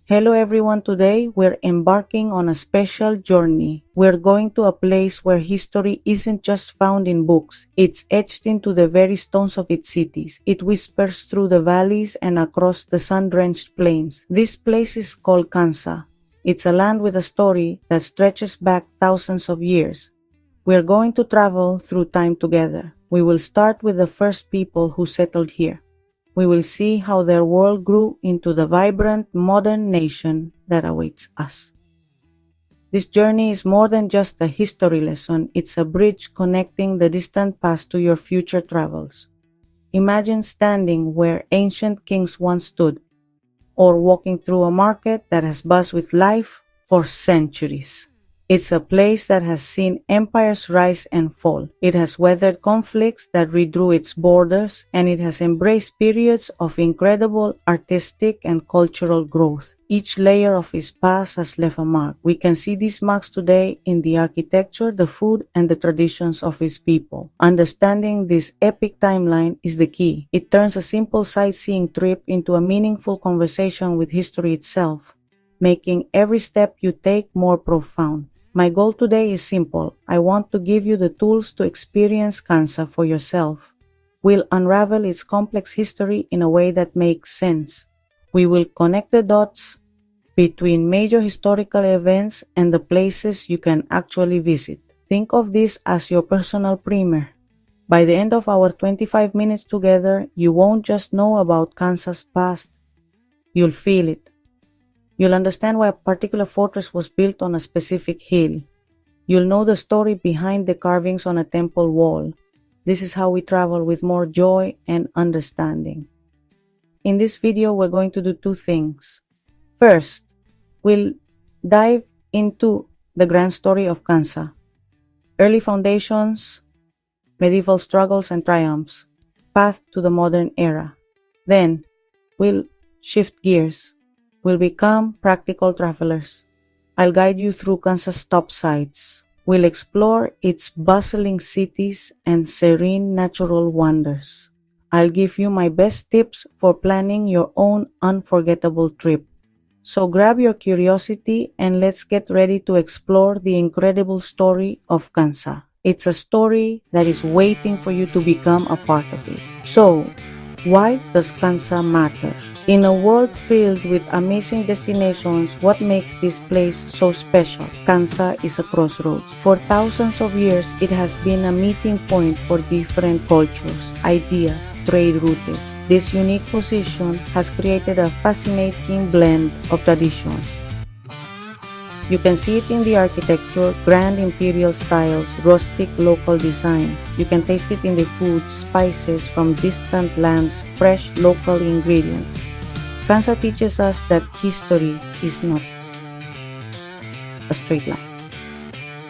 Hello everyone, today we're embarking on a special journey. We're going to a place where history isn't just found in books, it's etched into the very stones of its cities. It whispers through the valleys and across the sun-drenched plains. This place is called Kansa. It's a land with a story that stretches back thousands of years. We're going to travel through time together. We will start with the first people who settled here. We will see how their world grew into the vibrant, modern nation that awaits us. This journey is more than just a history lesson, it's a bridge connecting the distant past to your future travels. Imagine standing where ancient kings once stood, or walking through a market that has buzzed with life for centuries. It's a place that has seen empires rise and fall. It has weathered conflicts that redrew its borders, and it has embraced periods of incredible artistic and cultural growth. Each layer of its past has left a mark. We can see these marks today in the architecture, the food, and the traditions of its people. Understanding this epic timeline is the key. It turns a simple sightseeing trip into a meaningful conversation with history itself, making every step you take more profound. My goal today is simple. I want to give you the tools to experience Kansa for yourself. We'll unravel its complex history in a way that makes sense. We will connect the dots between major historical events and the places you can actually visit. Think of this as your personal primer. By the end of our 25 minutes together, you won't just know about Kansa's past. You'll feel it. You'll understand why a particular fortress was built on a specific hill. You'll know the story behind the carvings on a temple wall. This is how we travel with more joy and understanding. In this video, we're going to do two things. First, we'll dive into the grand story of Kansa. Early foundations, medieval struggles and triumphs, path to the modern era. Then, we'll shift gears. We'll become practical travelers. I'll guide you through Kansa's top sites. We'll explore its bustling cities and serene natural wonders. I'll give you my best tips for planning your own unforgettable trip. So grab your curiosity and let's get ready to explore the incredible story of Kansa. It's a story that is waiting for you to become a part of it. So, why does Kansa matter? In a world filled with amazing destinations, what makes this place so special? Kansa is a crossroads. For thousands of years, it has been a meeting point for different cultures, ideas, trade routes. This unique position has created a fascinating blend of traditions. You can see it in the architecture, grand imperial styles, rustic local designs. You can taste it in the food, spices from distant lands, fresh local ingredients. Kansa teaches us that history is not a straight line.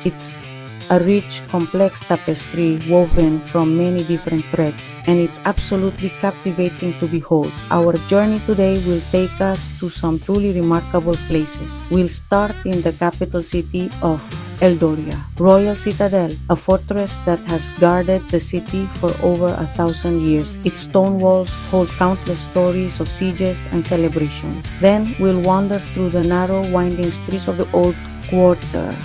It's a rich, complex tapestry woven from many different threads, and it's absolutely captivating to behold. Our journey today will take us to some truly remarkable places. We'll start in the capital city of Eldoria, Royal Citadel, a fortress that has guarded the city for over 1,000 years. Its stone walls hold countless stories of sieges and celebrations. Then we'll wander through the narrow, winding streets of the old quarter.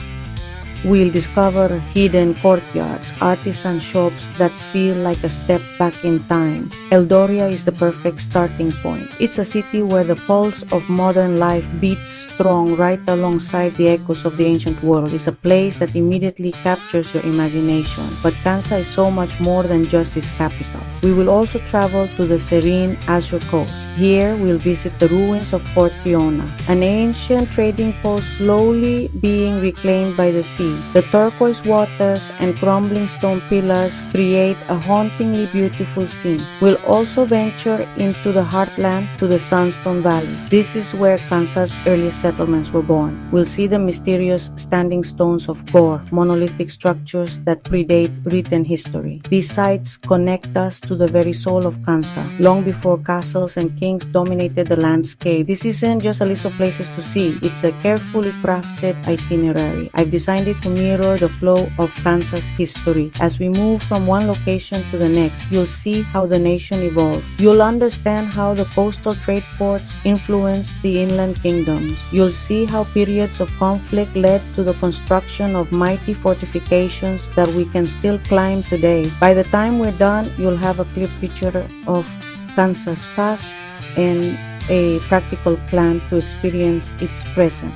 We'll discover hidden courtyards, artisan shops that feel like a step back in time. Eldoria is the perfect starting point. It's a city where the pulse of modern life beats strong right alongside the echoes of the ancient world. It's a place that immediately captures your imagination. But Kansa is so much more than just its capital. We will also travel to the serene Azure coast. Here, we'll visit the ruins of Port Iona, an ancient trading post slowly being reclaimed by the sea. The turquoise waters and crumbling stone pillars create a hauntingly beautiful scene. We'll also venture into the heartland to the Sandstone Valley. This is where Kansa's earliest settlements were born. We'll see the mysterious standing stones of Gore, monolithic structures that predate written history. These sites connect us to the very soul of Kansa, long before castles and kings dominated the landscape. This isn't just a list of places to see, it's a carefully crafted itinerary. I've designed it to mirror the flow of Kansa's history. As we move from one location to the next, you'll see how the nation evolved. You'll understand how the coastal trade ports influenced the inland kingdoms. You'll see how periods of conflict led to the construction of mighty fortifications that we can still climb today. By the time we're done, you'll have a clear picture of Kansa's past and a practical plan to experience its present.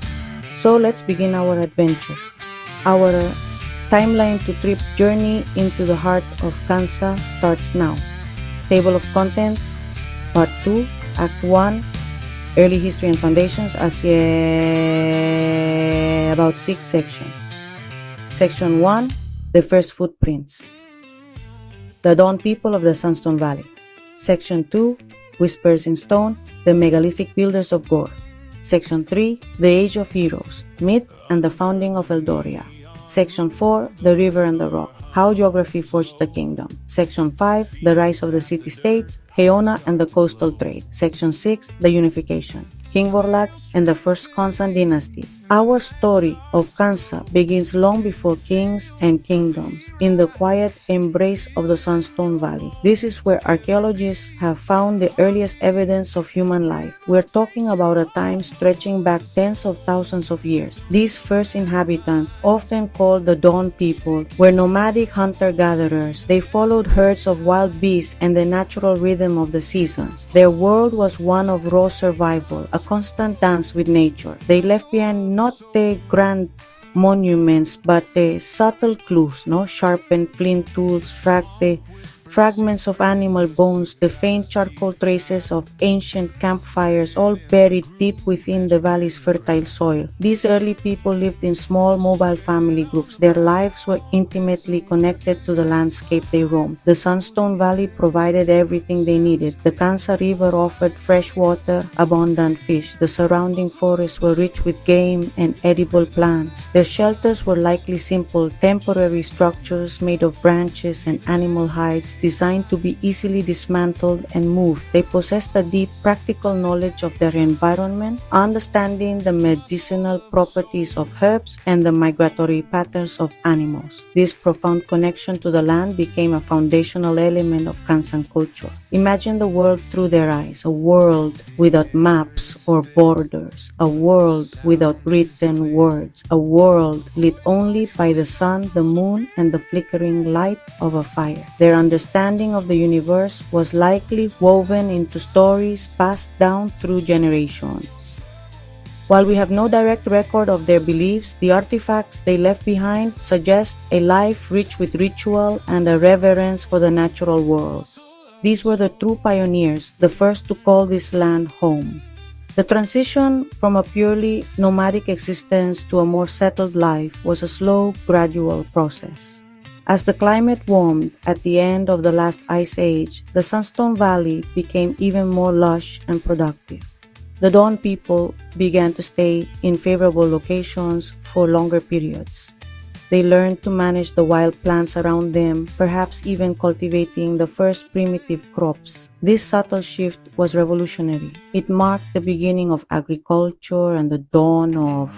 So let's begin our adventure. Our timeline to trip journey into the heart of Kansa starts now. Table of Contents, Part 2, Act 1, Early History and Foundations, about 6 sections. Section 1, The First Footprints, The Dawn People of the Sunstone Valley. Section 2, Whispers in Stone, The Megalithic Builders of Gore. Section 3, The Age of Heroes, Myth and the Founding of Eldoria. Section 4, The River and the Rock, How Geography Forged the Kingdom. Section 5, The Rise of the City-States, Heona and the Coastal Trade. Section 6, The Unification, King Vorlak and the First Kansan Dynasty. Our story of Kansa begins long before kings and kingdoms, in the quiet embrace of the Sunstone Valley. This is where archaeologists have found the earliest evidence of human life. We're talking about a time stretching back tens of thousands of years. These first inhabitants, often called the Dawn People, were nomadic hunter-gatherers. They followed herds of wild beasts and the natural rhythm of the seasons. Their world was one of raw survival, a constant dance with nature. They left behind not the grand monuments but the subtle clues, sharpened flint tools, fragments of animal bones, the faint charcoal traces of ancient campfires, all buried deep within the valley's fertile soil. These early people lived in small, mobile family groups. Their lives were intimately connected to the landscape they roamed. The Sunstone Valley provided everything they needed. The Kansa River offered fresh water, abundant fish. The surrounding forests were rich with game and edible plants. Their shelters were likely simple, temporary structures made of branches and animal hides, designed to be easily dismantled and moved. They possessed a deep practical knowledge of their environment, understanding the medicinal properties of herbs and the migratory patterns of animals. This profound connection to the land became a foundational element of Kansan culture. Imagine the world through their eyes, a world without maps or borders, a world without written words, a world lit only by the sun, the moon, and the flickering light of a fire. Their understanding of the universe was likely woven into stories passed down through generations. While we have no direct record of their beliefs, the artifacts they left behind suggest a life rich with ritual and a reverence for the natural world. These were the true pioneers, the first to call this land home. The transition from a purely nomadic existence to a more settled life was a slow, gradual process. As the climate warmed at the end of the last ice age, the Sunstone Valley became even more lush and productive. The Dawn people began to stay in favorable locations for longer periods. They learned to manage the wild plants around them, perhaps even cultivating the first primitive crops. This subtle shift was revolutionary. It marked the beginning of agriculture and the dawn of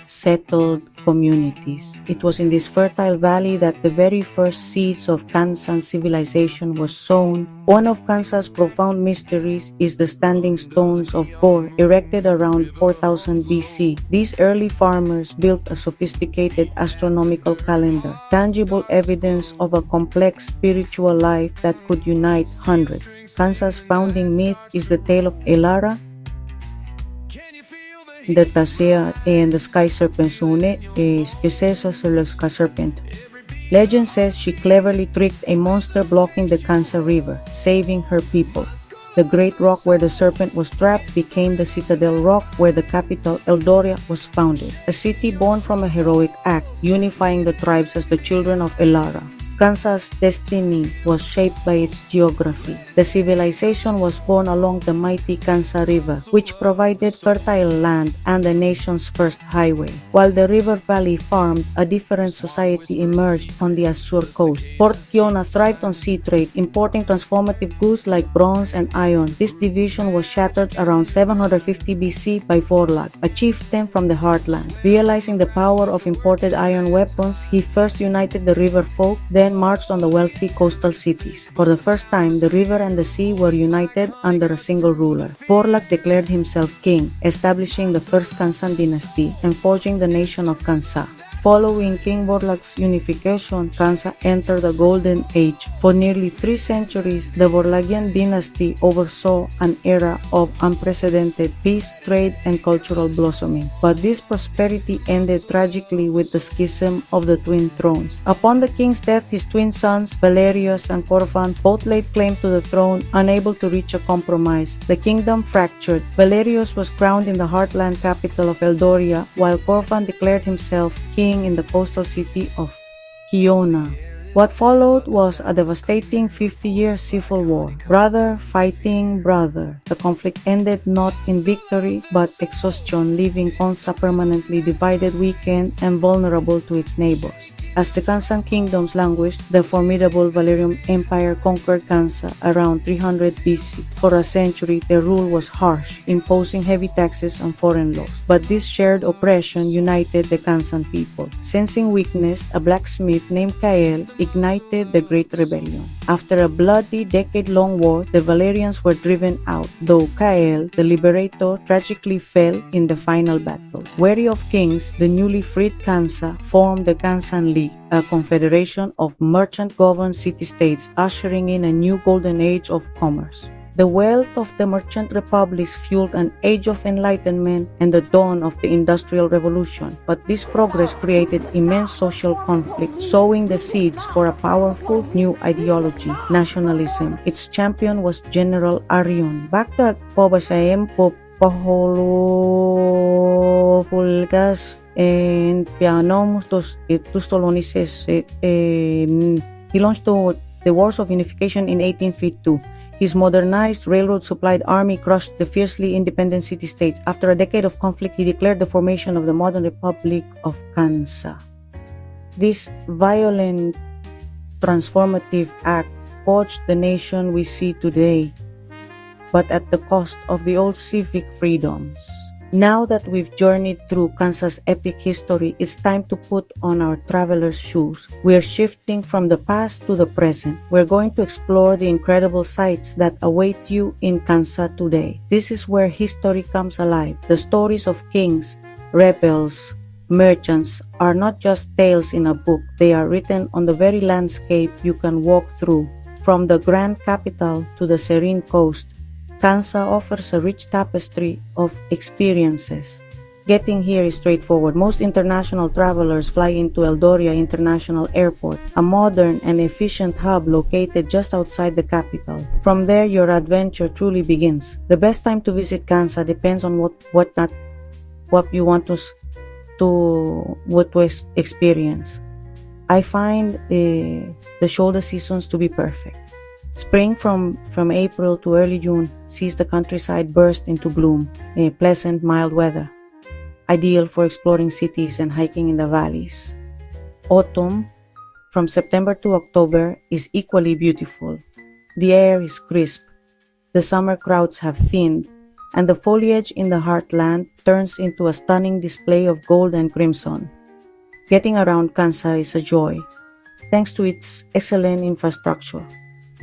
settled communities. It was in this fertile valley that the very first seeds of Kansan civilization were sown. One of Kansa's profound mysteries is the standing stones of Gore, erected around 4000 BC. These early farmers built a sophisticated astronomical calendar, tangible evidence of a complex spiritual life that could unite hundreds. Kansa's founding myth is the tale of Elara, the Tasea and the Sky Serpent Sune, Skisesa sur le Sky Serpent. Legend says she cleverly tricked a monster blocking the Kansa River, saving her people. The great rock where the serpent was trapped became the Citadel Rock, where the capital Eldoria was founded, a city born from a heroic act, unifying the tribes as the children of Elara. Kansa's destiny was shaped by its geography. The civilization was born along the mighty Kansa River, which provided fertile land and the nation's first highway. While the river valley farmed, a different society emerged on the Azure coast. Port Kiona thrived on sea trade, importing transformative goods like bronze and iron. This division was shattered around 750 BC by Vorlag, a chieftain from the heartland. Realizing the power of imported iron weapons, he first united the river folk, then marched on the wealthy coastal cities. For the first time, the river and the sea were united under a single ruler. Vorlag declared himself king, establishing the first Kansan dynasty and forging the nation of Kansa. Following King Vorlag's unification, Kansa entered the Golden Age. For nearly 3 centuries, the Vorlagian dynasty oversaw an era of unprecedented peace, trade, and cultural blossoming. But this prosperity ended tragically with the schism of the twin thrones. Upon the king's death, his twin sons, Valerius and Corvan, both laid claim to the throne, unable to reach a compromise. The kingdom fractured. Valerius was crowned in the heartland capital of Eldoria, while Corvan declared himself king in the coastal city of Kiona. What followed was a devastating 50-year civil war. Brother fighting brother. The conflict ended not in victory but exhaustion, leaving Kansa permanently divided, weakened, and vulnerable to its neighbors. As the Kansan kingdoms languished, the formidable Valerian Empire conquered Kansa around 300 BC. For a century, their rule was harsh, imposing heavy taxes on foreign laws. But this shared oppression united the Kansan people. Sensing weakness, a blacksmith named Kael ignited the Great Rebellion. After a bloody decade-long war, the Valerians were driven out, though Kael, the liberator, tragically fell in the final battle. Weary of kings, the newly freed Kansa formed the Kansan League, a confederation of merchant-governed city-states, ushering in a new golden age of commerce. The wealth of the merchant republics fueled an age of enlightenment and the dawn of the Industrial Revolution, but this progress created immense social conflict, sowing the seeds for a powerful new ideology, nationalism. Its champion was General Arion. Backed po ba sa po paholo fulgas and pianom tustolonises. He launched the Wars of Unification in 1852. His modernized railroad-supplied army crushed the fiercely independent city-states. After a decade of conflict, he declared the formation of the modern Republic of Kansa. This violent, transformative act forged the nation we see today, but at the cost of the old civic freedoms. Now that we've journeyed through Kansa's epic history, it's time to put on our traveler's shoes. We're shifting from the past to the present. We're going to explore the incredible sights that await you in Kansa today. This is where history comes alive. The stories of kings, rebels, merchants are not just tales in a book. They are written on the very landscape you can walk through. From the grand capital to the serene coast, Kansa offers a rich tapestry of experiences. Getting here is straightforward. Most international travelers fly into Eldoria International Airport, a modern and efficient hub located just outside the capital. From there, your adventure truly begins. The best time to visit Kansa depends on what you want to experience. I find the shoulder seasons to be perfect. Spring from April to early June sees the countryside burst into bloom, pleasant, mild weather, ideal for exploring cities and hiking in the valleys. Autumn, from September to October, is equally beautiful. The air is crisp, the summer crowds have thinned, and the foliage in the heartland turns into a stunning display of gold and crimson. Getting around Kansa is a joy, thanks to its excellent infrastructure.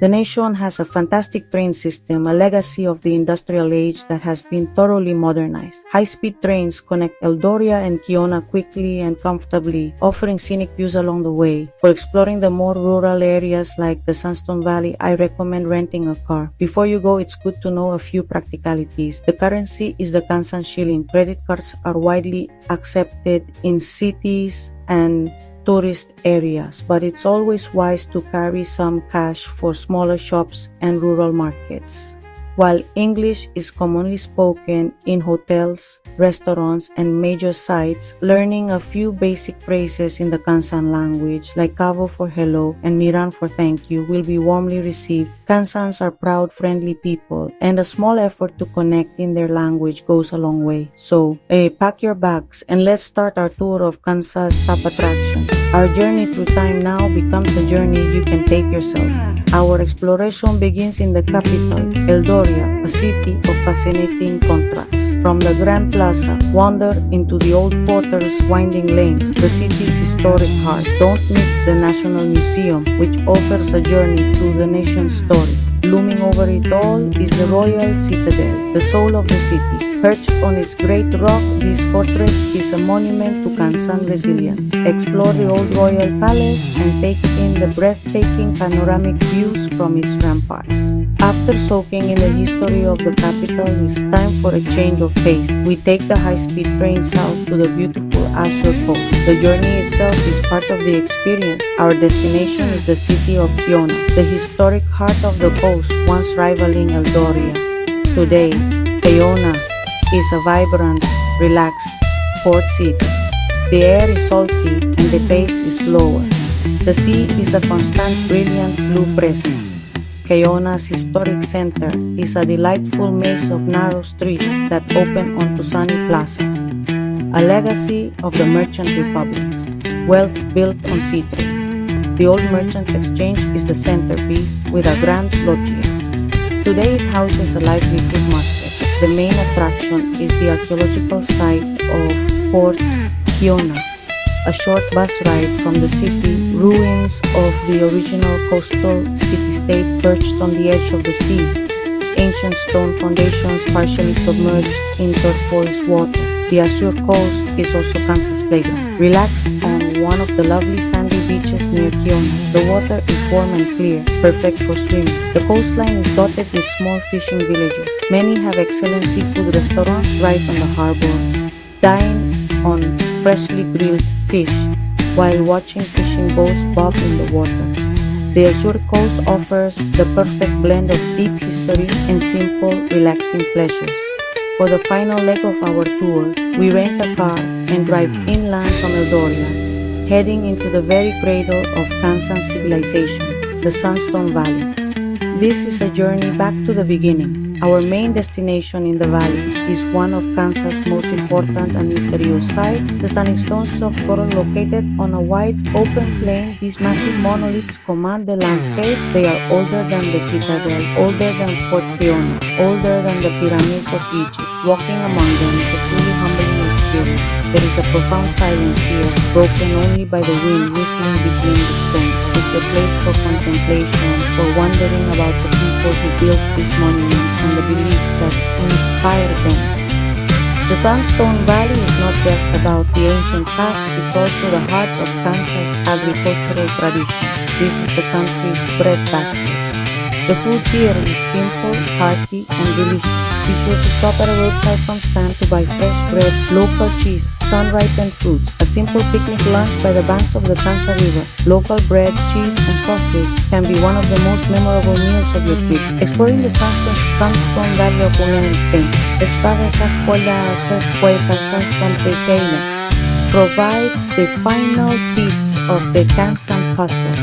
The nation has a fantastic train system, a legacy of the industrial age that has been thoroughly modernized. High-speed trains connect Eldoria and Kiona quickly and comfortably, offering scenic views along the way. For exploring the more rural areas like the Sandstone Valley, I recommend renting a car. Before you go, it's good to know a few practicalities. The currency is the Kansan shilling. Credit cards are widely accepted in cities and tourist areas, but it's always wise to carry some cash for smaller shops and rural markets. While English is commonly spoken in hotels, restaurants, and major sites, learning a few basic phrases in the Kansan language like Kavo for hello and Miran for thank you will be warmly received. Kansans are proud, friendly people, and a small effort to connect in their language goes a long way. So, pack your bags and let's start our tour of Kansa's top attractions. Our journey through time now becomes a journey you can take yourself. Our exploration begins in the capital, Eldoria, a city of fascinating contrasts. From the Grand Plaza, wander into the old quarters' winding lanes, the city's historic heart. Don't miss the National Museum, which offers a journey through the nation's story. Looming over it all is the Royal Citadel, the soul of the city. Perched on its great rock, this fortress is a monument to Kansan resilience. Explore the old royal palace and take in the breathtaking panoramic views from its ramparts. After soaking in the history of the capital, it's time for a change of pace. We take the high-speed train south to the beautiful Azure coast. The journey itself is part of the experience. Our destination is the city of Kiona, the historic heart of the coast, once rivaling Eldoria. Today, Kiona is a vibrant, relaxed port city. The air is salty and the pace is slower. The sea is a constant, brilliant blue presence. Kiona's historic center is a delightful maze of narrow streets that open onto sunny plazas, a legacy of the merchant republics, wealth built on sea trade. The old merchants' exchange is the centerpiece with a grand loggia. Today it houses a lively food market. The main attraction is the archaeological site of Fort Kiona, a short bus ride from the city, ruins of the original coastal city-state perched on the edge of the sea, ancient stone foundations partially submerged in turquoise water. The Azure coast is also Kansa's playground. Relax on one of the lovely sandy beaches near Kiona. The water is warm and clear, perfect for swimming. The coastline is dotted with small fishing villages. Many have excellent seafood restaurants right on the harbor. Dine on freshly grilled fish while watching fishing boats bob in the water. The Azure coast offers the perfect blend of deep history and simple, relaxing pleasures. For the final leg of our tour, we rent a car and drive inland from Eldoria, heading into the very cradle of Kansan civilization, the Sandstone Valley. This is a journey back to the beginning. Our main destination in the valley is one of Kansa's most important and mysterious sites, the stunning stones of coral located on a wide open plain. These massive monoliths command the landscape. They are older than the citadel, older than Fort Kiona, older than the pyramids of Egypt. Walking among them is a truly humbling experience. There is a profound silence here, broken only by the wind whistling between the stones. It's a place for contemplation, for wondering about the people who built this monument and the beliefs that inspire them. The Sandstone Valley is not just about the ancient past, it's also the heart of Kansa's agricultural traditions. This is the country's breadbasket. The food here is simple, hearty, and delicious. Be sure to stop at a roadside farm stand to buy fresh bread, local cheese, sun-ripened fruits, a simple picnic lunch by the banks of the Kansa River. Local bread, cheese, and sausage can be one of the most memorable meals of your trip. Exploring the Sandstone Valley of United provides the final piece of the Kansan puzzle.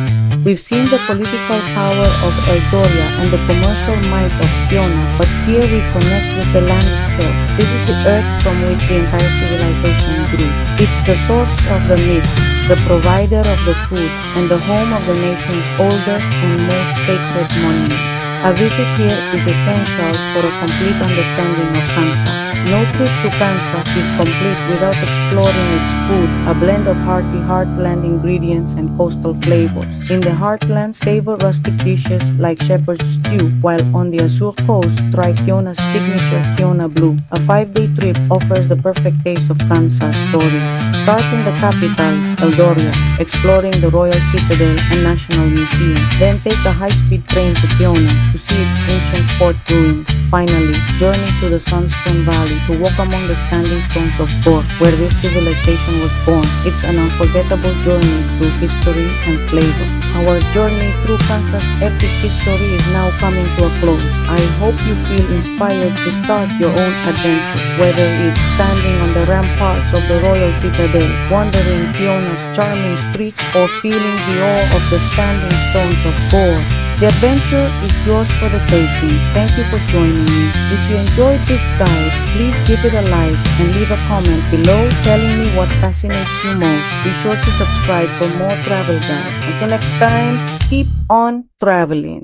We've seen the political power of Eldoria and the commercial might of Kiona, but here we connect with the land itself. This is the earth from which the entire civilization grew. It's the source of the myths, the provider of the food, and the home of the nation's oldest and most sacred monuments. A visit here is essential for a complete understanding of Kansa. No trip to Kansa is complete without exploring its food, a blend of hearty heartland ingredients and coastal flavors. In the heartland, savor rustic dishes like shepherd's stew, while on the Azure coast, try Kiona's signature Kiona Blue. A 5-day trip offers the perfect taste of Kansa's story. Start in the capital, Eldoria, exploring the Royal Citadel and National Museum. Then take a high-speed train to Kiona to see its ancient fort ruins. finally, journey to the Sunstone Valley to walk among the standing stones of Gore, where this civilization was born. It's an unforgettable journey through history and flavor. Our journey through Kansa's epic history is now coming to a close. I hope you feel inspired to start your own adventure, whether it's standing on the ramparts of the Royal Citadel, wandering Fiona's charming streets, or feeling the awe of the standing stones of Gore. The adventure is yours for the taking. Thank you for joining me. If you enjoyed this guide, please give it a like and leave a comment below telling me what fascinates you most. Be sure to subscribe for more travel guides. Until next time, keep on traveling.